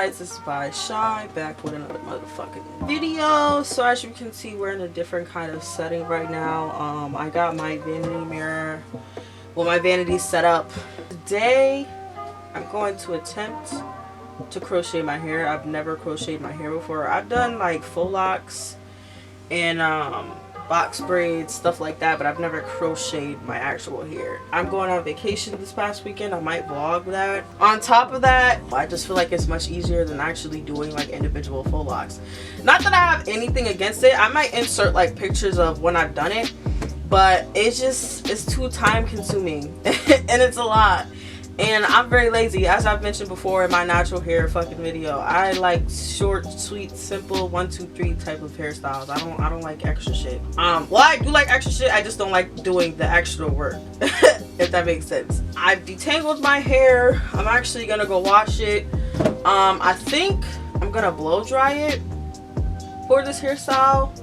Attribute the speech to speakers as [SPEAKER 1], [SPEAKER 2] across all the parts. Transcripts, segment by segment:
[SPEAKER 1] guys, this is by Shy, back with another motherfucking video. So as you can see, we're in a different kind of setting right now. I got my vanity mirror, well, my vanity set up. Today I'm going to attempt to crochet my hair. I've never crocheted my hair before. I've done like faux locks and box braids, stuff like that, but I've never crocheted my actual hair. I'm going on vacation this past weekend. I might vlog that. On top of that, I just feel like it's much easier than actually doing like individual faux locks. Not that I have anything against it. I might insert like pictures of when I've done it, but it's too time consuming and it's a lot. And I'm very lazy, as I've mentioned before in my natural hair fucking video. I like short, sweet, simple 1, 2, 3 type of hairstyles. I don't like extra shit. Well, I do like extra shit. I just don't like doing the extra work, if that makes sense. I've detangled my hair. I'm actually gonna go wash it. I think I'm gonna blow dry it for this hairstyle.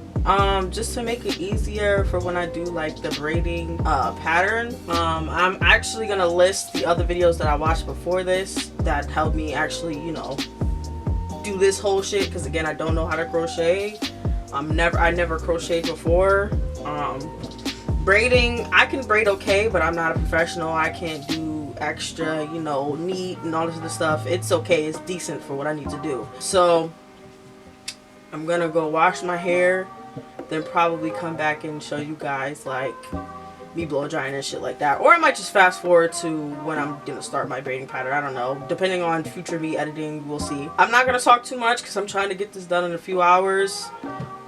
[SPEAKER 1] Just to make it easier for when I do like the braiding pattern. I'm actually gonna list the other videos that I watched before this that helped me actually, you know, do this whole shit, because again, I don't know how to crochet. I never crocheted before. Braiding, I can braid okay, but I'm not a professional. I can't do extra, you know, neat and all this other stuff. It's okay, it's decent for what I need to do. So I'm gonna go wash my hair, then probably come back and show you guys like me blow drying and shit like that. Or I might just fast forward to when I'm gonna start my braiding pattern. I don't know, depending on future me editing, we'll see. I'm not gonna talk too much because I'm trying to get this done in a few hours.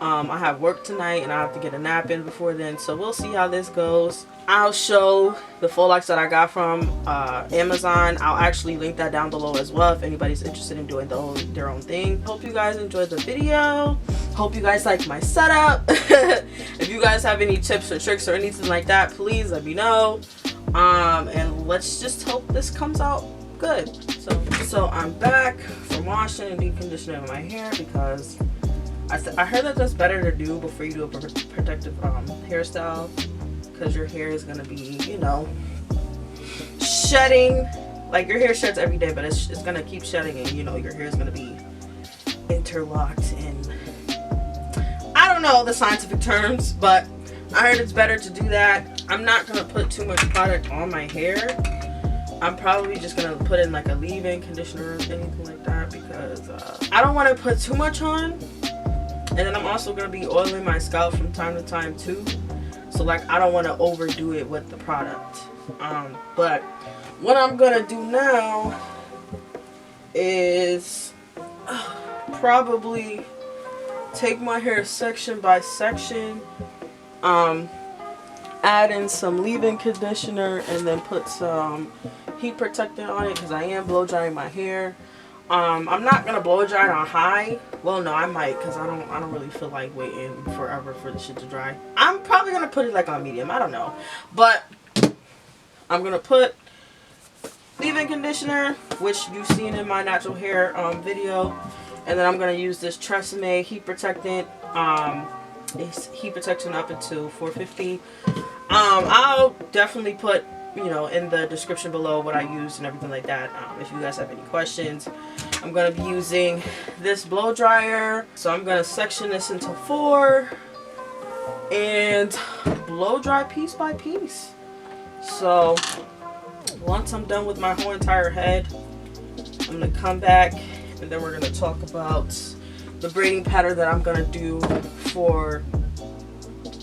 [SPEAKER 1] I have work tonight and I have to get a nap in before then, so we'll see how this goes. I'll show the faux locks that I got from Amazon. I'll actually link that down below as well if anybody's interested in doing their own thing. Hope you guys enjoyed the video. Hope you guys like my setup. If you guys have any tips or tricks or anything like that, please let me know. And let's just hope this comes out good. So I'm back from washing and deconditioning my hair because I heard that that's better to do before you do a protective hairstyle, because your hair is gonna be, you know, shedding. Like your hair sheds every day, but it's gonna keep shedding, and you know your hair is gonna be interlocked in, I don't know the scientific terms, but I heard it's better to do that. I'm not gonna put too much product on my hair. I'm probably just gonna put in like a leave-in conditioner or anything like that, because I don't want to put too much on. And then I'm also gonna be oiling my scalp from time to time too. So like I don't want to overdo it with the product. But what I'm gonna do now is probably take my hair section by section, add in some leave-in conditioner, and then put some heat protectant on it because I am blow drying my hair. I'm not gonna blow dry it on high. Well, no, I might, because I don't really feel like waiting forever for the shit to dry. I'm probably gonna put it like on medium. I don't know, but I'm gonna put leave-in conditioner, which you've seen in my natural hair video, and then I'm gonna use this Tresemme heat protectant. It's heat protection up until 450. I'll definitely put, you know, in the description below what I use and everything like that, if you guys have any questions. I'm going to be using this blow dryer, so I'm going to section this into 4 and blow dry piece by piece. So once I'm done with my whole entire head, I'm going to come back and then we're going to talk about the braiding pattern that I'm going to do for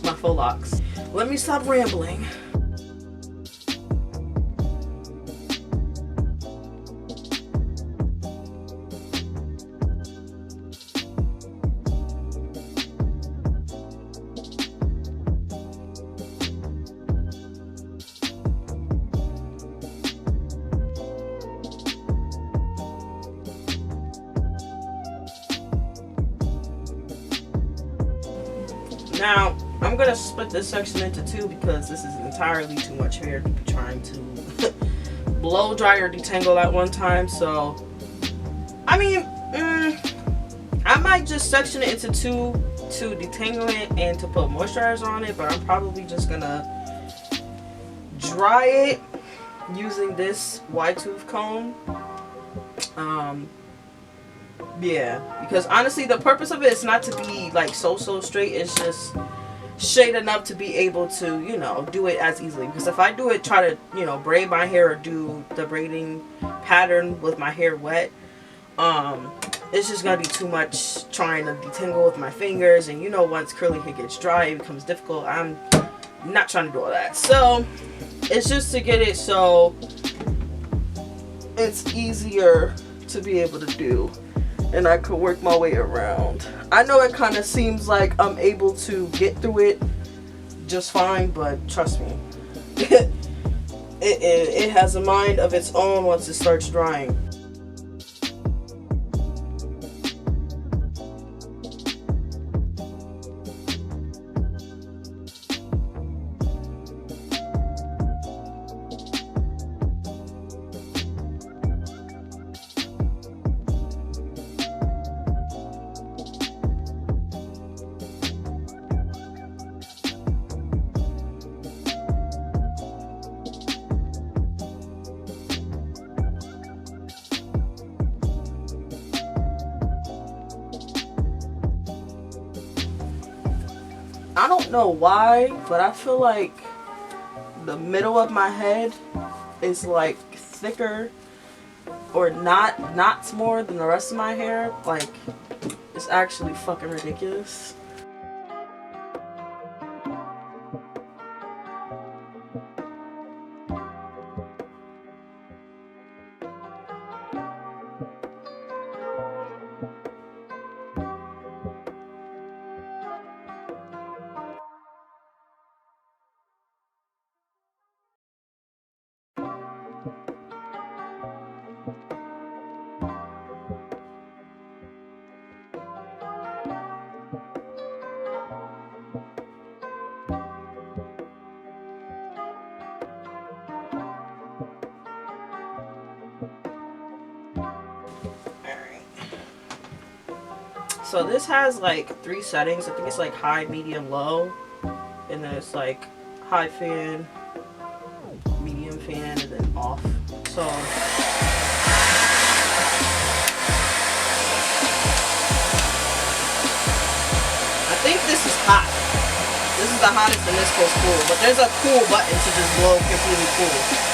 [SPEAKER 1] my faux locks. Let me stop rambling. Now, I'm going to split this section into 2 because this is entirely too much hair to be trying to blow dry or detangle at one time. So, I mean, I might just section it into 2 to detangle it and to put moisturizers on it, but I'm probably just going to dry it using this wide tooth comb. Yeah, because honestly the purpose of it is not to be like so straight. It's just straight enough to be able to, you know, do it as easily. Because if I do it, try to, you know, braid my hair or do the braiding pattern with my hair wet, it's just gonna be too much trying to detangle with my fingers. And you know, once curly hair gets dry, it becomes difficult. I'm not trying to do all that. So it's just to get it so it's easier to be able to do, and I could work my way around. I know it kind of seems like I'm able to get through it just fine, but trust me, it has a mind of its own once it starts drying. I don't know why, but I feel like the middle of my head is like thicker or knots more than the rest of my hair. Like, it's actually fucking ridiculous. So this has like 3 settings. I think it's like high, medium, low. And then it's like high fan, medium fan, and then off. So I think this is hot. This is the hottest and this goes cool. But there's a cool button to just blow completely cool.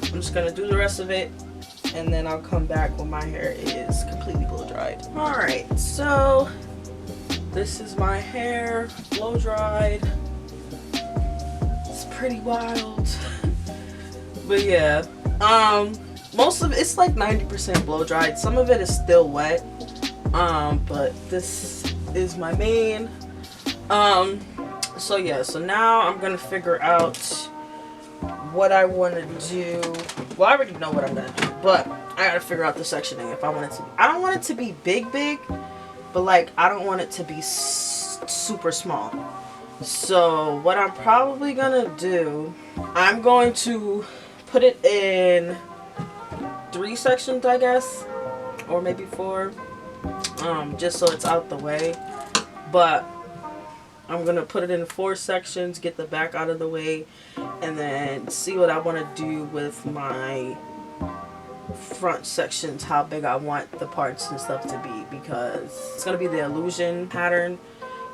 [SPEAKER 1] I'm just gonna do the rest of it, and then I'll come back when my hair is completely blow dried. Alright, so this is my hair blow dried. It's pretty wild. But yeah, most of it's like 90% blow dried. Some of it is still wet. But this is my main. So yeah, so now I'm gonna figure out what I want to do. Well, I already know what I'm gonna do, but I gotta figure out the sectioning if I want it to be. I don't want it to be big, but like I don't want it to be super small. So what I'm probably gonna do, I'm going to put it in 3 sections, I guess, or maybe 4, just so it's out the way. But I'm gonna put it in 4 sections, get the back out of the way, and then see what I want to do with my front sections, how big I want the parts and stuff to be, because it's gonna be the illusion pattern.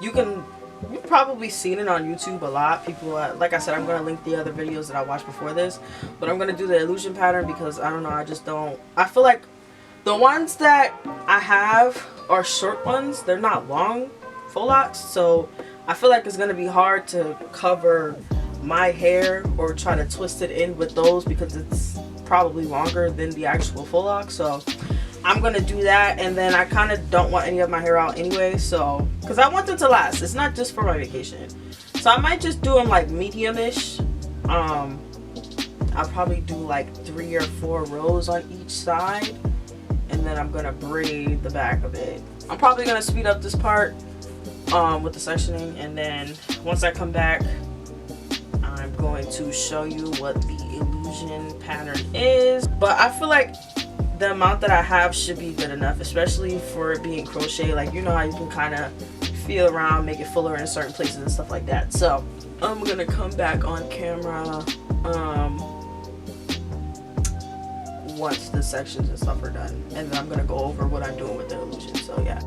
[SPEAKER 1] You've probably seen it on YouTube a lot. People, like I said, I'm gonna link the other videos that I watched before this, but I'm gonna do the illusion pattern because I don't know, I feel like the ones that I have are short ones. They're not long faux locks, so I feel like it's gonna be hard to cover my hair or try to twist it in with those because it's probably longer than the actual faux lock. So I'm gonna do that, and then I kind of don't want any of my hair out anyway, so because I want them to last. It's not just for my vacation, so I might just do them like medium-ish. I'll probably do like 3 or 4 rows on each side, and then I'm gonna braid the back of it. I'm probably gonna speed up this part with the sectioning, and then once I come back, I'm going to show you what the illusion pattern is. But I feel like the amount that I have should be good enough, especially for it being crochet. Like, you know how you can kind of feel around, make it fuller in certain places and stuff like that. So I'm gonna come back on camera once the sections and stuff are done, and then I'm gonna go over what I'm doing with the illusion. So yeah.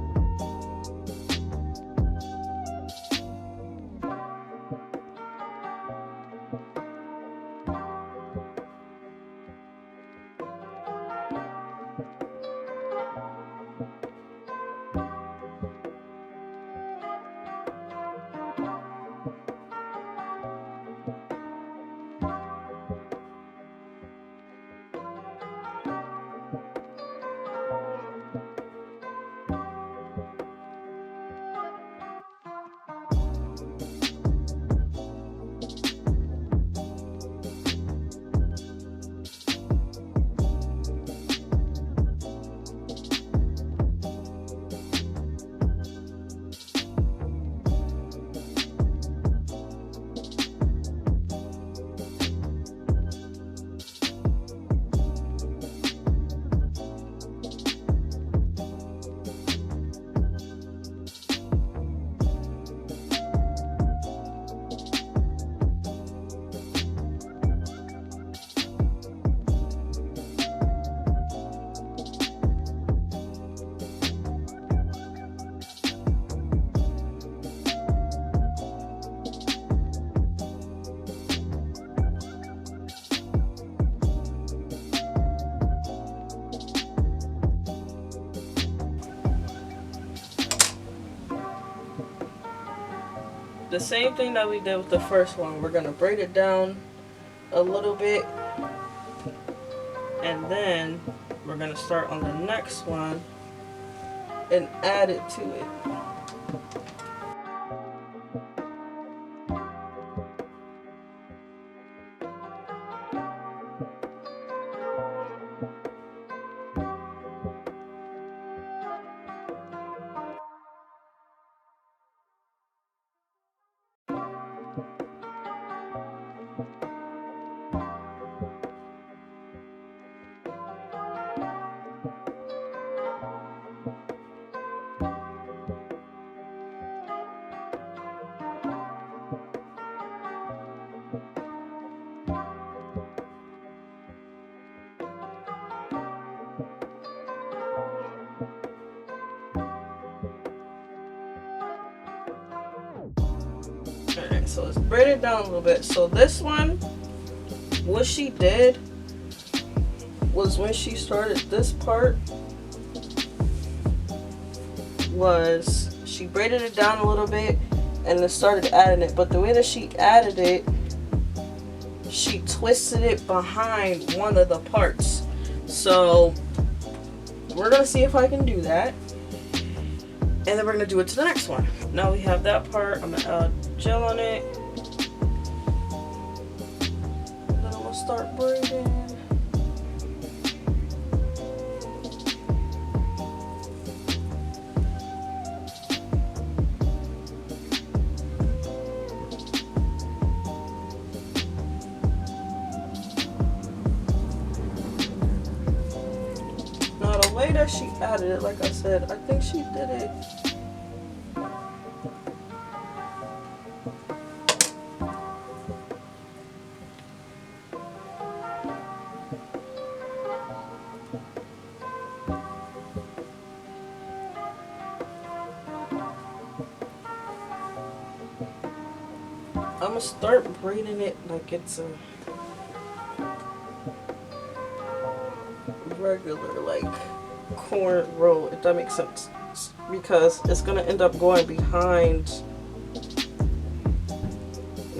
[SPEAKER 1] The same thing that we did with the first one, we're gonna braid it down a little bit, and then we're gonna start on the next one and add it to it. Alright, so let's braid it down a little bit. So this one, what she did was when she started this part, was she braided it down a little bit and then started adding it. But the way that she added it, she twisted it behind one of the parts. So we're gonna see if I can do that, and then we're gonna do it to the next one. Now we have that part. I'm gonna add gel on it, a little start braiding. Now the way that she added it, like I said, I think she did it. I'm gonna start braiding it like it's a regular, like, corn roll, if that makes sense, because it's gonna end up going behind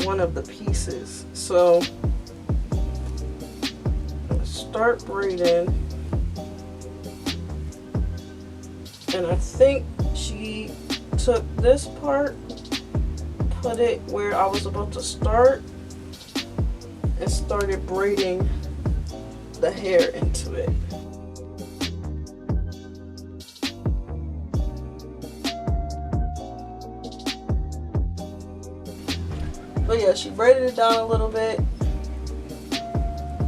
[SPEAKER 1] one of the pieces. So start braiding, and I think she took this part, put it where I was about to start, and started braiding the hair into it. But yeah, she braided it down a little bit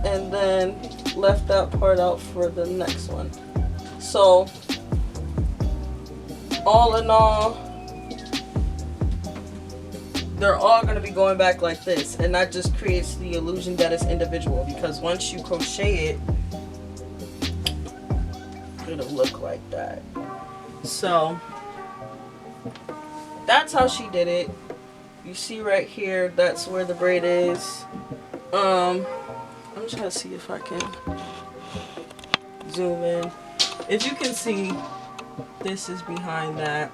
[SPEAKER 1] and then left that part out for the next one. So all in all, they're all going to be going back like this, and that just creates the illusion that it's individual, because once you crochet it, it'll look like that. So that's how she did it. You see right here, that's where the braid is. I'm trying to see if I can zoom in. If you can see, this is behind that.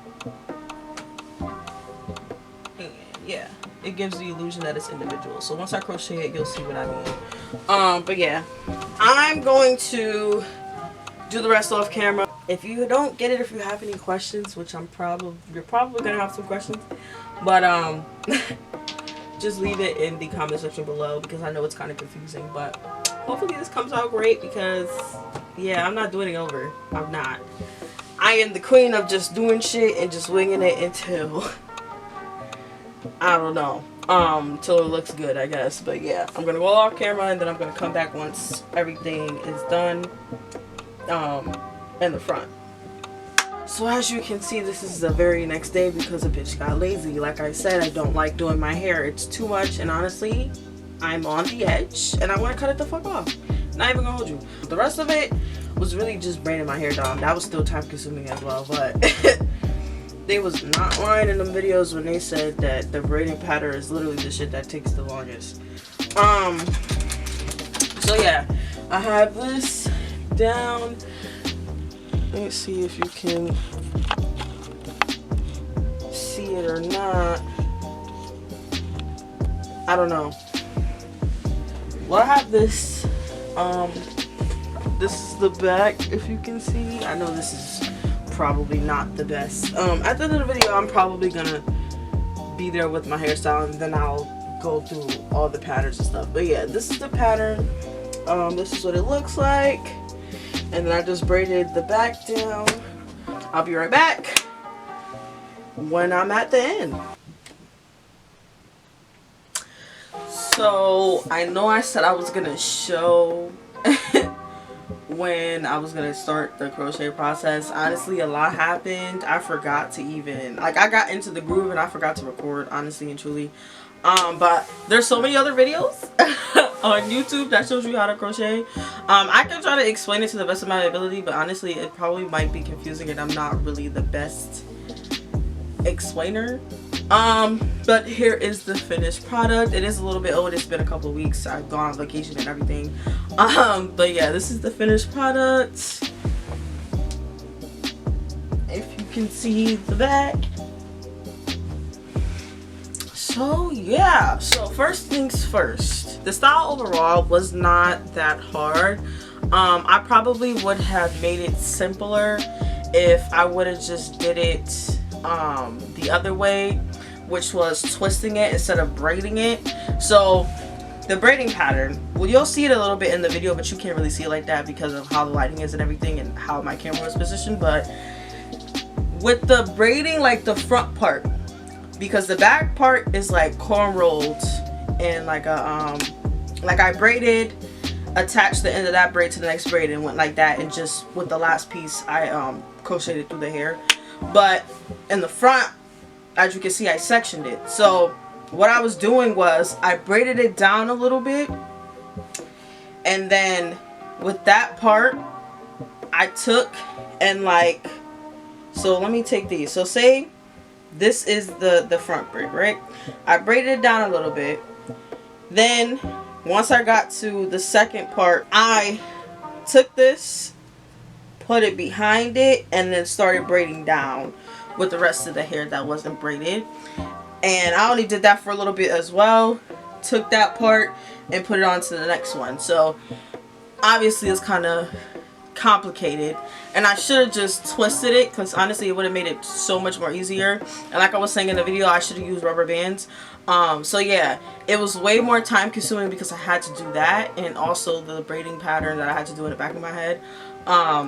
[SPEAKER 1] Yeah, it gives the illusion that it's individual. So once I crochet it, you'll see what I mean. But yeah, I'm going to do the rest off camera. If you don't get it, if you have any questions, which you're probably gonna have some questions, but just leave it in the comment section below, because I know it's kind of confusing. But hopefully this comes out great, because yeah, I'm not doing it over. I'm not. I am the queen of just doing shit and just winging it until I don't know, till it looks good, I guess. But yeah, I'm gonna go off camera, and then I'm gonna come back once everything is done in the front. So as you can see, this is the very next day, because a bitch got lazy. Like I said, I don't like doing my hair. It's too much, and honestly, I'm on the edge, and I want to cut it the fuck off. Not even gonna hold you. The rest of it was really just braiding my hair down. That was still time consuming as well, but they was not lying in them videos when they said that the braiding pattern is literally the shit that takes the longest. So yeah, I have this down. Let me see if you can see it or not. I don't know. Well, I have this. This is the back, if you can see. I know this is probably not the best. At the end of the video, I'm probably gonna be there with my hairstyle, and then I'll go through all the patterns and stuff. But yeah, this is the pattern. This is what it looks like. And then I just braided the back down. I'll be right back when I'm at the end. So I know I said I was gonna show when I was gonna start the crochet process. Honestly, a lot happened. I forgot to even, like, I got into the groove and I forgot to record, honestly and truly. But there's so many other videos on YouTube that shows you how to crochet. I can try to explain it to the best of my ability, but honestly, it probably might be confusing, and I'm not really the best explainer. But here is the finished product. It is a little bit old. It's been a couple of weeks. I've gone on vacation and everything. But yeah, this is the finished product. If you can see the back. So yeah, so first things first, the style overall was not that hard. I probably would have made it simpler if I would have just did it the other way, which was twisting it instead of braiding it. So the braiding pattern, well, you'll see it a little bit in the video, but you can't really see it like that because of how the lighting is and everything and how my camera is positioned. But with the braiding, like the front part, because the back part is like corn rolled and like a like I braided, attached the end of that braid to the next braid and went like that, and just with the last piece I crocheted through the hair. But in the front, as you can see, I sectioned it. So what I was doing was I braided it down a little bit, and then with that part I took and like, so let me take these. So say this is the front braid, right? I braided it down a little bit. Then once I got to the second part, I took this, put it behind it, and then started braiding down with the rest of the hair that wasn't braided. And I only did that for a little bit as well. Took that part and put it on to the next one. So obviously it's kind of complicated, and I should have just twisted it, because honestly it would have made it so much more easier. And like I was saying in the video, I should have used rubber bands. So yeah, it was way more time consuming because I had to do that, and also the braiding pattern that I had to do in the back of my head.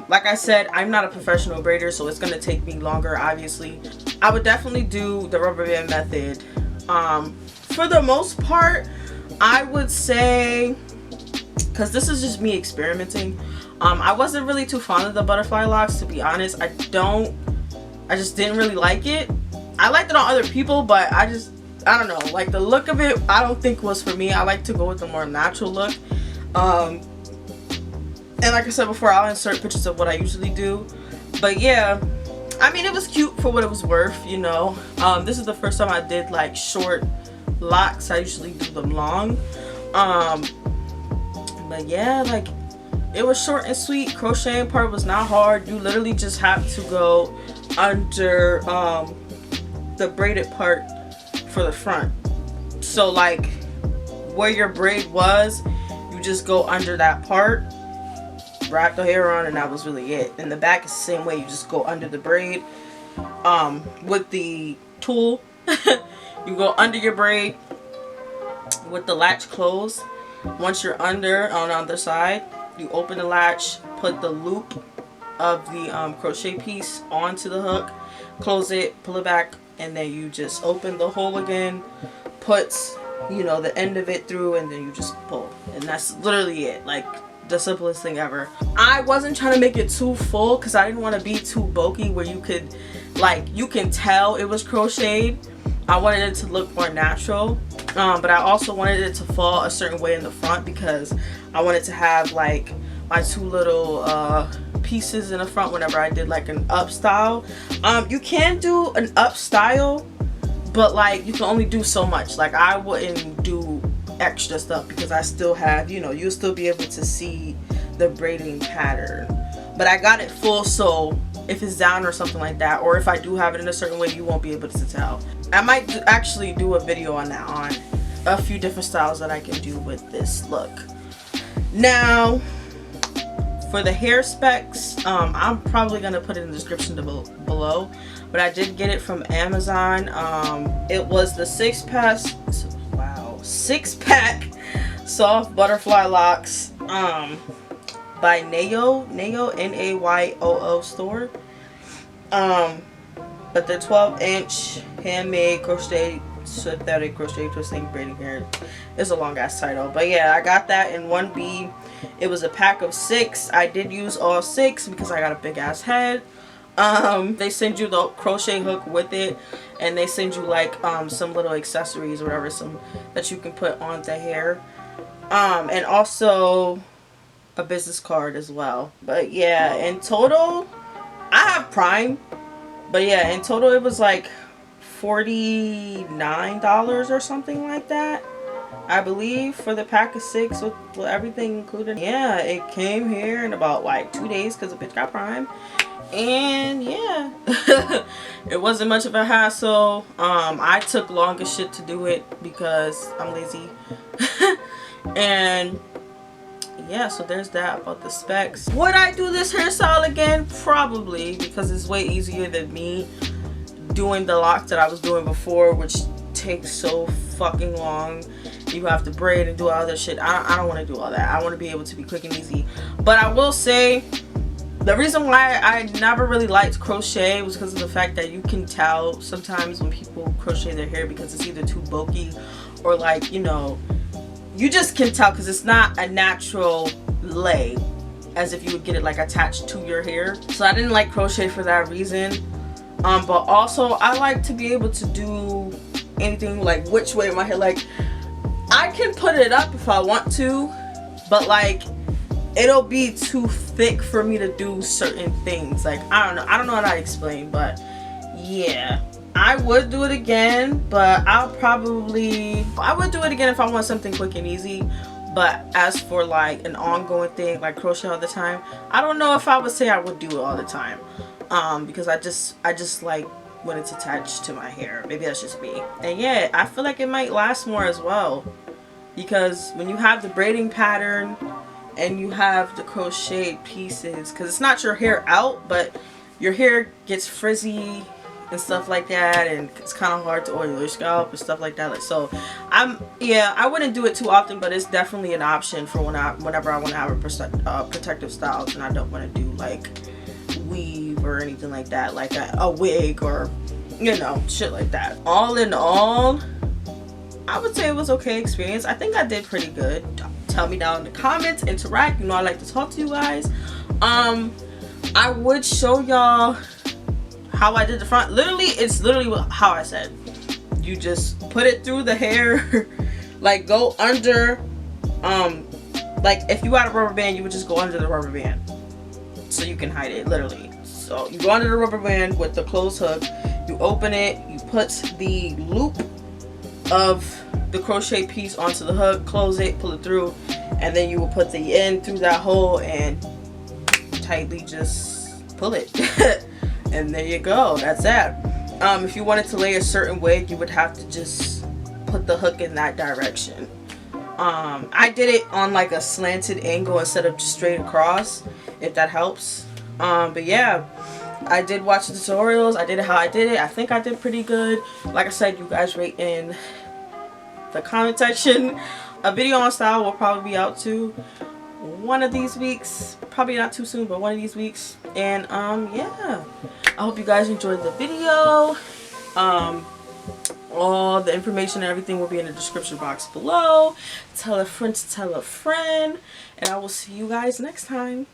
[SPEAKER 1] Like I said, I'm not a professional braider, so it's going to take me longer. Obviously I would definitely do the rubber band method. For the most part, I would say, because this is just me experimenting, I wasn't really too fond of the butterfly locks, to be honest. I just didn't really like it. I liked it on other people, but I don't know, like the look of it I don't think was for me. I like to go with a more natural look. And like I said before, I'll insert pictures of what I usually do. But yeah, I mean, it was cute for what it was worth, you know. This is the first time I did like short locks. I usually do them long. But yeah, like it was short and sweet. Crocheting part was not hard. You literally just have to go under the braided part for the front. So like where your braid was, you just go under that part, wrap the hair on, and that was really it. And the back is the same way. You just go under the braid with the tool. You go under your braid with the latch closed. Once you're under on the other side, you open the latch, put the loop of the crochet piece onto the hook, close it, pull it back, and then you just open the hole again, put, you know, the end of it through, and then you just pull. And that's literally it. Like the simplest thing ever. I wasn't trying to make it too full because I didn't want to be too bulky where you could, like, you can tell it was crocheted. I wanted it to look more natural, but I also wanted it to fall a certain way in the front because I wanted to have like my two little pieces in the front whenever I did like an up style. You can do an up style, but like you can only do so much. Like I wouldn't do extra stuff because I still have, you know, you'll still be able to see the braiding pattern. But I got it full, so if it's down or something like that, or if I do have it in a certain way, you won't be able to tell. I might actually do a video on that, on a few different styles that I can do with this look. Now for the hair specs, I'm probably gonna put it in the description below, but I did get it from Amazon. It was the 6-pack soft butterfly locks by Nayo N-A-Y-O-O store. But they're 12-inch handmade crochet synthetic crochet twisting braiding hair. It's a long ass title, but yeah, I got that in 1B. It was a pack of 6. I did use all 6 because I got a big ass head. They send you the crochet hook with it, and they send you like some little accessories or whatever, some that you can put on the hair, and also a business card as well. But yeah, in total, I have Prime, but yeah, in total it was like $49 or something like that, I believe, for the pack of 6 with everything included. Yeah, it came here in about like 2 days because the bitch got Prime. And yeah, it wasn't much of a hassle. I took long as shit to do it because I'm lazy. And yeah, so there's that about the specs. Would I do this hairstyle again? Probably, because it's way easier than me doing the lock that I was doing before, which takes so fucking long. you have to braid and do all that shit. I don't want to do all that. I want to be able to be quick and easy. But I will say, the reason why I never really liked crochet was because of the fact that you can tell sometimes when people crochet their hair, because it's either too bulky or like, you know, you just can tell because it's not a natural lay as if you would get it like attached to your hair. So I didn't like crochet for that reason. But also I like to be able to do anything like which way my hair, like I can put it up if I want to, but like it'll be too thick for me to do certain things. Like I don't know how to explain, but yeah, I would do it again, but I would do it again if I want something quick and easy. But as for like an ongoing thing like crochet all the time, I don't know if I would say I would do it all the time, because I just like when it's attached to my hair. Maybe that's just me. And yeah, I feel like it might last more as well, because when you have the braiding pattern and you have the crocheted pieces, because it's not your hair out, but your hair gets frizzy and stuff like that, and it's kind of hard to oil your scalp and stuff like that. Like, so I wouldn't do it too often, but it's definitely an option for whenever I want to have a protective style and I don't want to do like weave or anything like that, like a wig or, you know, shit like that. All in all, I would say it was okay experience. I think I did pretty good. Tell me down in the comments, interact. You know, I like to talk to you guys. I would show y'all how I did the front. It's literally how I said. You just put it through the hair, like go under, like if you had a rubber band, you would just go under the rubber band so you can hide it, literally. So you go under the rubber band with the closed hook, you open it, you put the loop of the crochet piece onto the hook, close it, pull it through, and then you will put the end through that hole and tightly just pull it. And there you go, that's that. If you wanted to lay a certain wig, you would have to just put the hook in that direction. I did it on like a slanted angle instead of just straight across, if that helps. But yeah, I did watch the tutorials. I did it how I did it. I think I did pretty good. Like I said, you guys rate in the comment section. A video on style will probably be out too one of these weeks, probably not too soon, but one of these weeks. And yeah, I hope you guys enjoyed the video. All the information and everything will be in the description box below. Tell a friend to tell a friend, and I will see you guys next time.